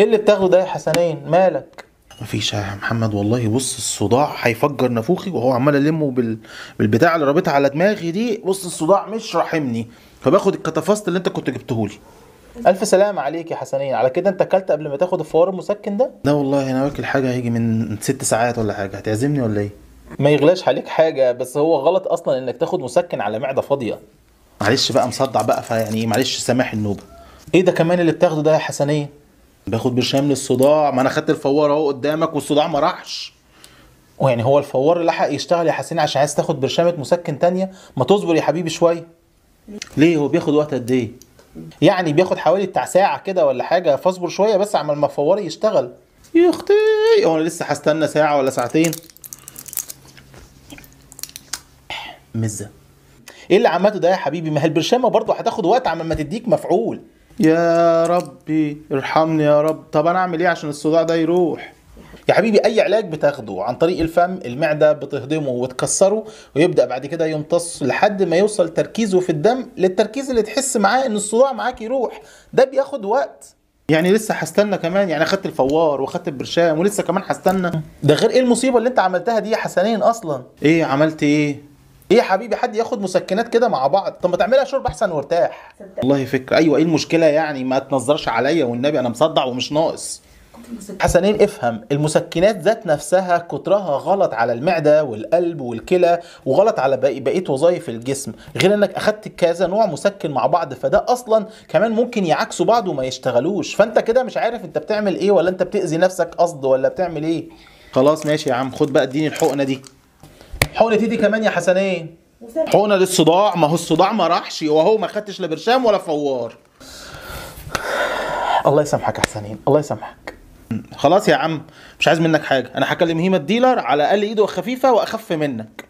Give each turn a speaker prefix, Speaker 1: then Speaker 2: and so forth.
Speaker 1: ايه اللي بتاخده ده يا حسنين؟ مالك؟
Speaker 2: مفيش يا محمد والله. بص الصداع هيفجر نافوخي، وهو عمال المه بالبتاع اللي رابطها على دماغي دي. بص الصداع مش راحمني، فباخد الكتافاست اللي انت كنت جبتهولي.
Speaker 1: الف سلامة عليك يا حسنين. على كده انت اكلت قبل ما تاخد الفوار المسكن ده؟
Speaker 2: لا والله انا واكل حاجه هيجي من 6 ساعات ولا حاجه. هتعزمني ولا ايه؟
Speaker 1: ما يغلاش عليك حاجة، بس هو غلط اصلا انك تاخد مسكن على معدة فاضية.
Speaker 2: معلش بقى مصدع بقى، فيعني معلش سامح النوبه.
Speaker 1: ايه ده كمان اللي بتاخده ده يا حسنين؟
Speaker 2: باخد برشام للصداع. ما انا خدت الفوار اهو قدامك والصداع ما راحش.
Speaker 1: ويعني هو الفوار لحق يشتغل يا حسنين عشان عايز تاخد برشامة مسكن تانية؟ ما تصبر يا حبيبي شوية.
Speaker 2: ليه؟ هو بياخد وقت قد ايه؟
Speaker 1: يعني بياخد حوالي بتاع ساعة كده ولا حاجة، فاصبر شوية بس عمال ما فوري يشتغل.
Speaker 2: يا اختي، هو انا لسه هستنى ساعه ولا ساعتين؟ مزه.
Speaker 1: ايه اللي عملته ده يا حبيبي؟ ما هي البرشامة برضه هتاخد وقت عمال ما تديك مفعول.
Speaker 2: يا ربي ارحمني يا رب. طب انا اعمل ايه عشان الصداع ده يروح؟
Speaker 1: يا حبيبي اي علاج بتاخده عن طريق الفم، المعدة بتهضمه وتكسره، ويبدأ بعد كده يمتص لحد ما يوصل تركيزه في الدم للتركيز اللي تحس معاه ان الصداع معاك يروح. ده بياخد وقت.
Speaker 2: يعني لسه هستنى كمان؟ يعني اخدت الفوار واخدت البرشام ولسه كمان هستنى؟
Speaker 1: ده غير ايه المصيبة اللي انت عملتها دي يا حسنين اصلا.
Speaker 2: ايه عملت ايه؟
Speaker 1: ايه يا حبيبي حد ياخد مسكنات كده مع بعض؟ طب ما تعملها شرب احسن وارتاح.
Speaker 2: والله فكرة. ايوه، ايه المشكلة يعني؟ ما تنظرش عليا والنبي، انا مصدع ومش ناقص.
Speaker 1: حسنين افهم، المسكنات ذات نفسها كترها غلط على المعدة والقلب والكلى، وغلط على بقية وظائف الجسم، غير انك اخدت كذا نوع مسكن مع بعض، فده اصلا كمان ممكن يعكسوا بعض وما يشتغلوش، فانت كده مش عارف انت بتعمل ايه، ولا انت بتأذي نفسك قصد ولا بتعمل ايه.
Speaker 2: خلاص ماشي يا عم، خد بقى اديني الحقنة دي.
Speaker 1: حقنة ايدي كمان يا حسنين؟
Speaker 2: حقنة للصداع؟ ما هو الصداع ما راحش، وهو ما خدتش لا برشام ولا فوار.
Speaker 1: الله يسامحك يا حسنين، الله يسامحك.
Speaker 2: خلاص يا عم، مش عايز منك حاجة. انا هكلم هيما الديلر، على الاقل ايده خفيفة واخف منك.